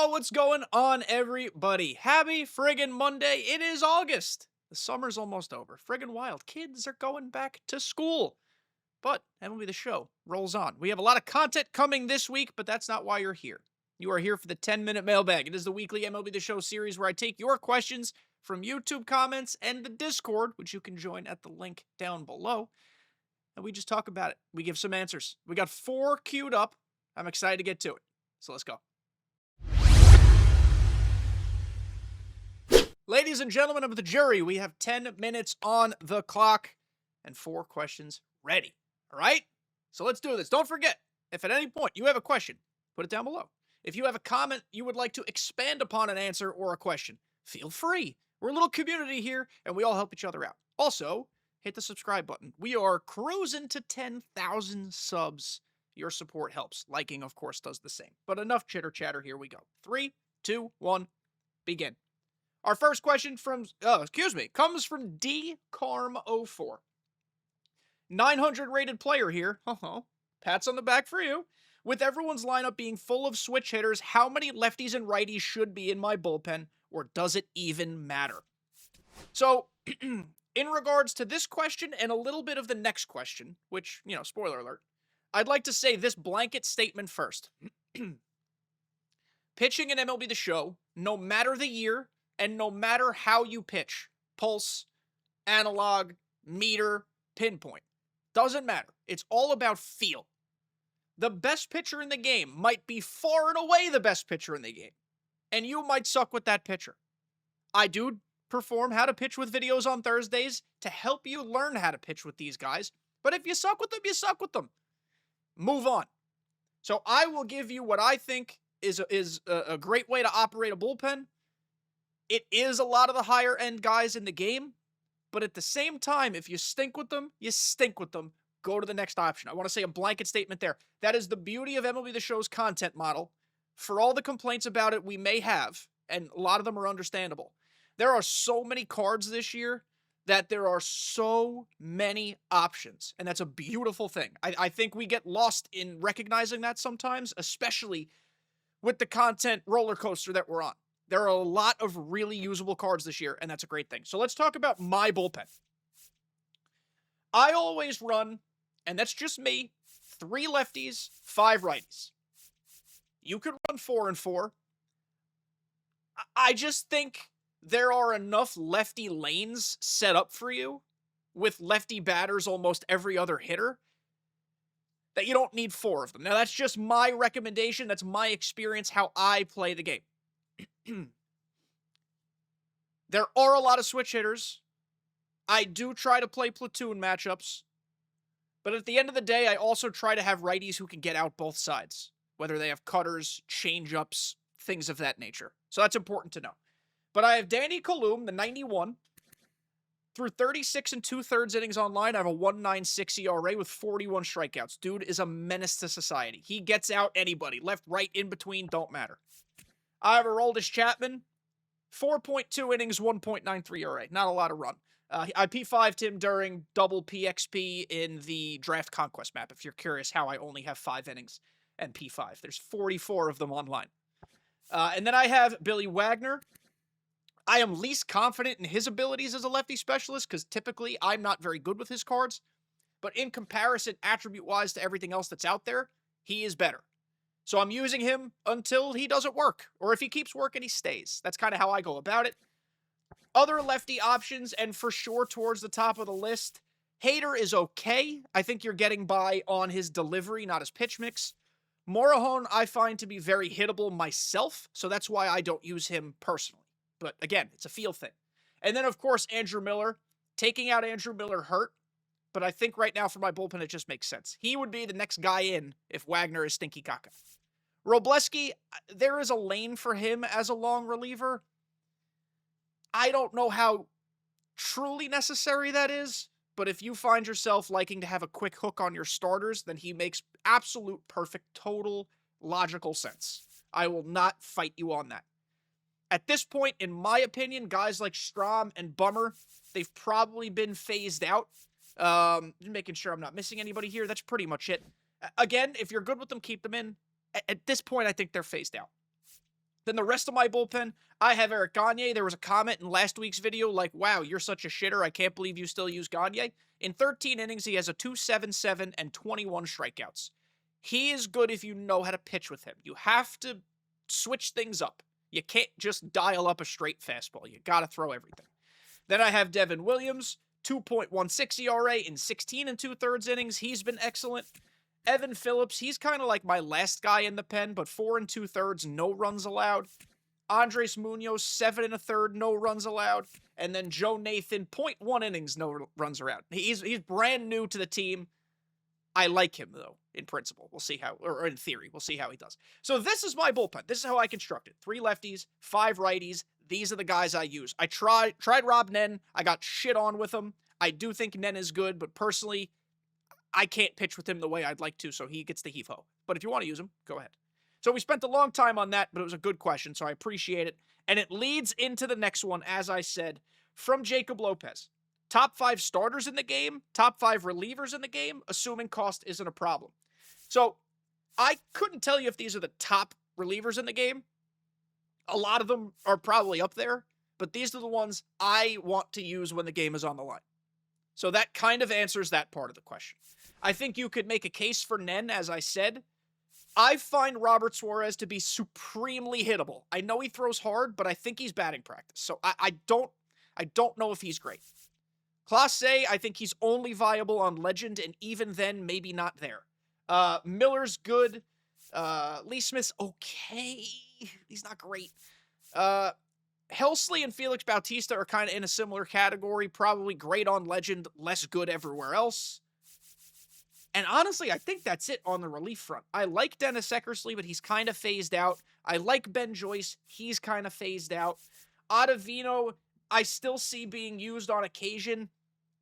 Yo, what's going on, everybody? Happy friggin' Monday. It is August. The summer's almost over. Friggin' wild. Kids are going back to school. But MLB The Show rolls on. We have a lot of content coming this week, but that's not why you're here. You are here for the 10-minute mailbag. It is the weekly MLB The Show series where I take your questions from YouTube comments and the Discord, which you can join at the link down below. And we just talk about it. We give some answers. We got 4 queued up. I'm excited to get to it. So let's go. Ladies and gentlemen of the jury, we have 10 minutes on the clock and 4 questions ready. All right? So let's do this. Don't forget, if at any point you have a question, put it down below. If you have a comment you would like to expand upon an answer or a question, feel free. We're a little community here, and we all help each other out. Also, hit the subscribe button. We are cruising to 10,000 subs. Your support helps. Liking, of course, does the same. But enough chitter-chatter. Here we go. 3, 2, 1, begin. Our first question comes from DCarm04. 900 rated player here. Pats on the back for you. With everyone's lineup being full of switch hitters, how many lefties and righties should be in my bullpen, or does it even matter? So, in regards to this question and a little bit of the next question, which, spoiler alert, I'd like to say this blanket statement first. Pitching in MLB The Show, no matter the year, and no matter how you pitch, pulse, analog, meter, pinpoint, doesn't matter. It's all about feel. The best pitcher in the game might be far and away the best pitcher in the game, and you might suck with that pitcher. I do perform how to pitch with videos on Thursdays to help you learn how to pitch with these guys, but if you suck with them, you suck with them. Move on. So I will give you what I think is a great way to operate a bullpen. It is a lot of the higher end guys in the game, but at the same time, if you stink with them, you stink with them. Go to the next option. I want to say a blanket statement there. That is the beauty of MLB The Show's content model. For all the complaints about it we may have, and a lot of them are understandable, there are so many cards this year that there are so many options, and that's a beautiful thing. I think we get lost in recognizing that sometimes, especially with the content roller coaster that we're on. There are a lot of really usable cards this year, and that's a great thing. So let's talk about my bullpen. I always run, and that's just me, 3 lefties, 5 righties. You could run 4 and 4. I just think there are enough lefty lanes set up for you with lefty batters almost every other hitter that you don't need 4 of them. Now, that's just my recommendation. That's my experience, how I play the game. There are a lot of switch hitters. I do try to play platoon matchups. But at the end of the day, I also try to have righties who can get out both sides, whether they have cutters, changeups, things of that nature. So that's important to know. But I have Danny Kalum, the 91. Through 36 and 2/3 innings online, I have a 1.96 ERA with 41 strikeouts. Dude is a menace to society. He gets out anybody. Left, right, in between, don't matter. I have Aroldis Chapman, 4.2 innings, 1.93 ERA. Not a lot of run. I P5'd him during double PXP in the Draft Conquest map, if you're curious how I only have 5 innings and P5. There's 44 of them online. And then I have Billy Wagner. I am least confident in his abilities as a lefty specialist because typically I'm not very good with his cards. But in comparison, attribute-wise to everything else that's out there, he is better. So I'm using him until he doesn't work. Or if he keeps working, he stays. That's kind of how I go about it. Other lefty options, and for sure towards the top of the list, Hader is okay. I think you're getting by on his delivery, not his pitch mix. Morejon I find to be very hittable myself, so that's why I don't use him personally. But again, it's a feel thing. And then, of course, Andrew Miller. Taking out Andrew Miller hurt, but I think right now for my bullpen, it just makes sense. He would be the next guy in if Wagner is stinky caca. Robleski, there is a lane for him as a long reliever. I don't know how truly necessary that is, but if you find yourself liking to have a quick hook on your starters, then he makes absolute perfect, total, logical sense. I will not fight you on that. At this point, in my opinion, guys like Strom and Bummer, they've probably been phased out. Just making sure I'm not missing anybody here. That's pretty much it. Again, if you're good with them, keep them in. At this point, I think they're phased out. Then the rest of my bullpen, I have Eric Gagne. There was a comment in last week's video like, wow, you're such a shitter. I can't believe you still use Gagne. In 13 innings, he has a 2.77 and 21 strikeouts. He is good if you know how to pitch with him. You have to switch things up. You can't just dial up a straight fastball. You got to throw everything. Then I have Devin Williams, 2.16 ERA in 16 2/3 innings. He's been excellent. Evan Phillips, he's kind of like my last guy in the pen, but 4 2/3, no runs allowed. Andres Munoz, 7 1/3, no runs allowed. And then Joe Nathan, 0.1 innings, no runs allowed. He's brand new to the team. I like him, though, in principle. We'll see how, or in theory, we'll see how he does. So this is my bullpen. This is how I constructed. 3 lefties, 5 righties. These are the guys I use. I tried Rob Nen. I got shit on with him. I do think Nen is good, but personally, I can't pitch with him the way I'd like to, so he gets the heave-ho. But if you want to use him, go ahead. So we spent a long time on that, but it was a good question, so I appreciate it. And it leads into the next one, as I said, from Jacob Lopez. Top 5 starters in the game, top 5 relievers in the game, assuming cost isn't a problem. So I couldn't tell you if these are the top relievers in the game. A lot of them are probably up there, but these are the ones I want to use when the game is on the line. So that kind of answers that part of the question. I think you could make a case for Nen, as I said. I find Robert Suarez to be supremely hittable. I know he throws hard, but I think he's batting practice. So I don't know if he's great. Clase, I think he's only viable on Legend, and even then, maybe not there. Miller's good. Lee Smith's okay. He's not great. Helsley and Felix Bautista are kind of in a similar category. Probably great on Legend, less good everywhere else. And honestly, I think that's it on the relief front. I like Dennis Eckersley, but he's kind of phased out. I like Ben Joyce. He's kind of phased out. Ottavino, I still see being used on occasion.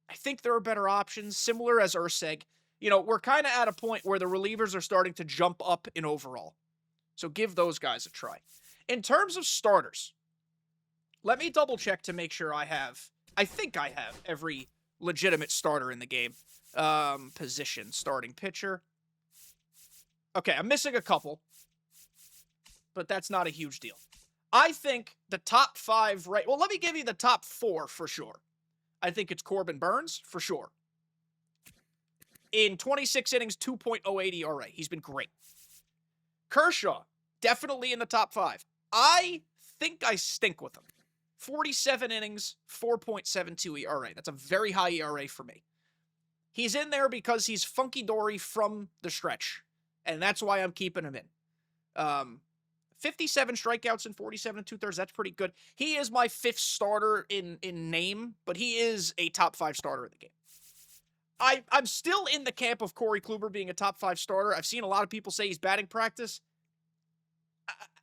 I think there are better options, similar as Urseg. You know, we're kind of at a point where the relievers are starting to jump up in overall. So give those guys a try. In terms of starters, let me double check to make sure I think I have every legitimate starter in the game. Position, starting pitcher. Okay, I'm missing a couple, but that's not a huge deal. I think the top 5, right? Well, let me give you the top 4 for sure. I think it's Corbin Burns for sure. In 26 innings, 2.08 ERA. He's been great. Kershaw, definitely in the top 5. I think I stink with him. 47 innings, 4.72 ERA. That's a very high ERA for me. He's in there because he's funky-dory from the stretch, and that's why I'm keeping him in. 57 strikeouts in 47 2/3. That's pretty good. He is my 5th starter in name, but he is a top 5 starter in the game. I'm still in the camp of Corey Kluber being a top 5 starter. I've seen a lot of people say he's batting practice.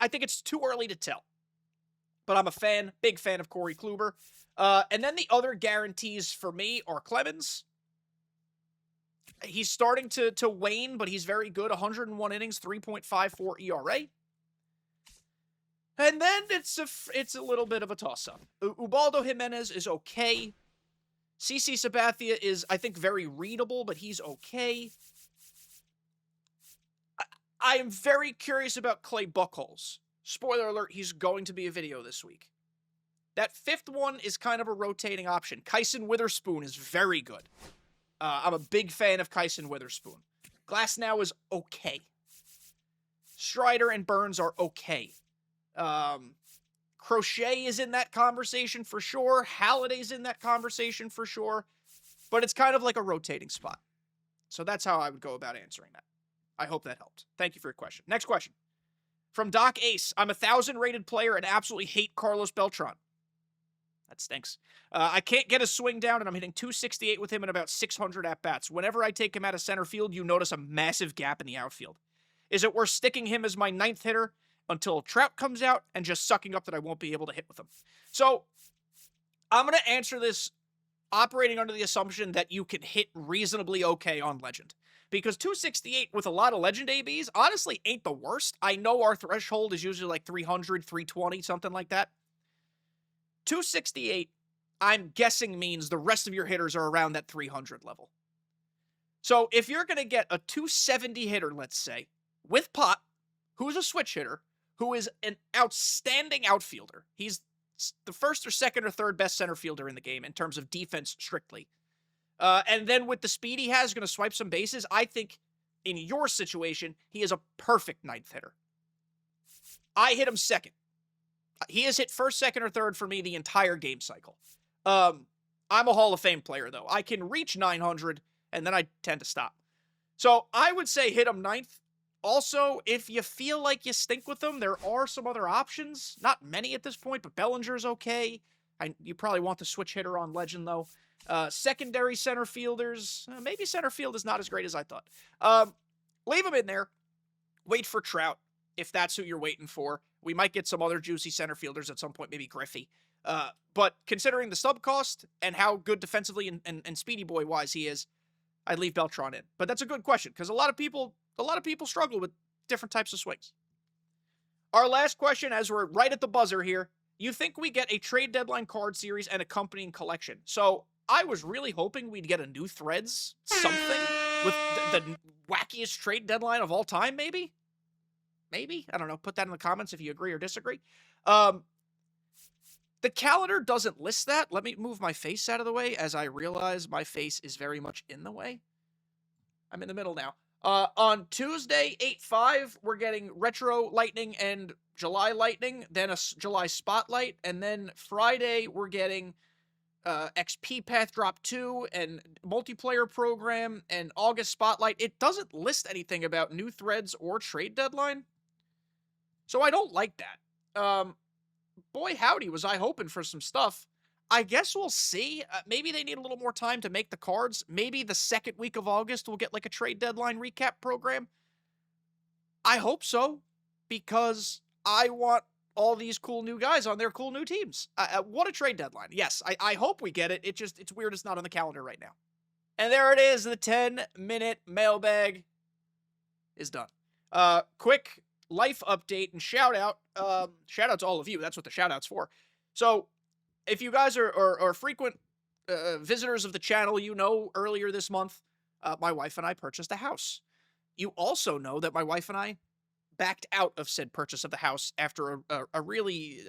I think it's too early to tell. But I'm a fan, big fan of Corey Kluber. And then the other guarantees for me are Clemens. He's starting to wane, but he's very good. 101 innings, 3.54 ERA. And then it's a little bit of a toss-up. Ubaldo Jimenez is okay. CC Sabathia is, I think, very readable, but he's okay. I am very curious about Clay Buchholz. Spoiler alert, he's going to be a video this week. That 5th one is kind of a rotating option. Kyson Witherspoon is very good. I'm a big fan of Kyson Witherspoon. Glasnow is okay. Strider and Burns are okay. Crochet is in that conversation for sure. Halliday's in that conversation for sure. But it's kind of like a rotating spot. So that's how I would go about answering that. I hope that helped. Thank you for your question. Next question. From Doc Ace. I'm a 1,000 rated player and absolutely hate Carlos Beltran. That stinks. I can't get a swing down, and I'm hitting 268 with him and about 600 at-bats. Whenever I take him out of center field, you notice a massive gap in the outfield. Is it worth sticking him as my 9th hitter until Trout comes out and just sucking up that I won't be able to hit with him? So I'm going to answer this operating under the assumption that you can hit reasonably okay on Legend. Because 268 with a lot of Legend ABs honestly ain't the worst. I know our threshold is usually like 300, 320, something like that. 268, I'm guessing, means the rest of your hitters are around that 300 level. So if you're going to get a 270 hitter, let's say, with Pot, who's a switch hitter, who is an outstanding outfielder. He's the first or second or third best center fielder in the game in terms of defense strictly. And then with the speed he has, going to swipe some bases. I think in your situation, he is a perfect ninth hitter. I hit him second. He has hit first, second, or third for me the entire game cycle. I'm a Hall of Fame player, though. I can reach 900, and then I tend to stop. So I would say hit him ninth. Also, if you feel like you stink with them, there are some other options. Not many at this point, but Bellinger's okay. You probably want the switch hitter on Legend, though. Secondary center fielders, maybe center field is not as great as I thought. Leave them in there. Wait for Trout, if that's who you're waiting for. We might get some other juicy center fielders at some point, maybe Griffey. But considering the sub cost and how good defensively and speedy boy wise he is, I'd leave Beltran in. But that's a good question, because a lot of people struggle with different types of swings. Our last question, as we're right at the buzzer here, you think we get a trade deadline card series and accompanying collection? So I was really hoping we'd get a new Threads something with the wackiest trade deadline of all time, maybe? Maybe? I don't know. Put that in the comments if you agree or disagree. The calendar doesn't list that. Let me move my face out of the way as I realize my face is very much in the way. I'm in the middle now. On Tuesday, 8/5, we're getting Retro Lightning and July Lightning, then a July Spotlight, and then Friday, we're getting XP Path Drop 2 and Multiplayer Program and August Spotlight. It doesn't list anything about new threads or trade deadline, so I don't like that. Boy, howdy, was I hoping for some stuff. I guess we'll see. Maybe they need a little more time to make the cards. Maybe the second week of August we'll get like a trade deadline recap program. I hope so, because I want all these cool new guys on their cool new teams. What a trade deadline. Yes, I hope we get it. It's weird it's not on the calendar right now. And there it is. The 10-minute mailbag is done. Quick life update and shout out. Shout out to all of you. That's what the shout out's for. So if you guys are frequent visitors of the channel, you know earlier this month, my wife and I purchased a house. You also know that my wife and I backed out of said purchase of the house after a really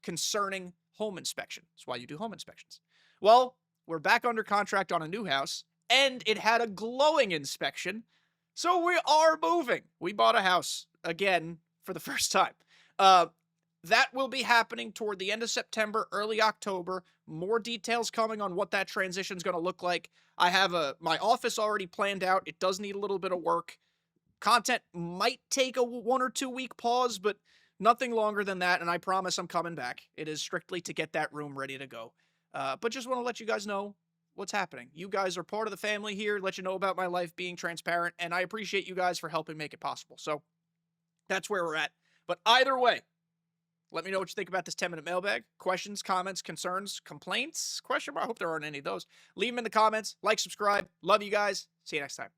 concerning home inspection. That's why you do home inspections. Well, we're back under contract on a new house, and it had a glowing inspection, so we are moving. We bought a house again for the first time. That will be happening toward the end of September, early October. More details coming on what that transition is going to look like. I have my office already planned out. It does need a little bit of work. Content might take a 1 or 2 week pause, but nothing longer than that, and I promise I'm coming back. It is strictly to get that room ready to go. But just want to let you guys know what's happening. You guys are part of the family here, let you know about my life, being transparent, and I appreciate you guys for helping make it possible. So that's where we're at. But either way, let me know what you think about this 10-minute mailbag. Questions, comments, concerns, complaints? Question mark? I hope there aren't any of those. Leave them in the comments. Like, subscribe. Love you guys. See you next time.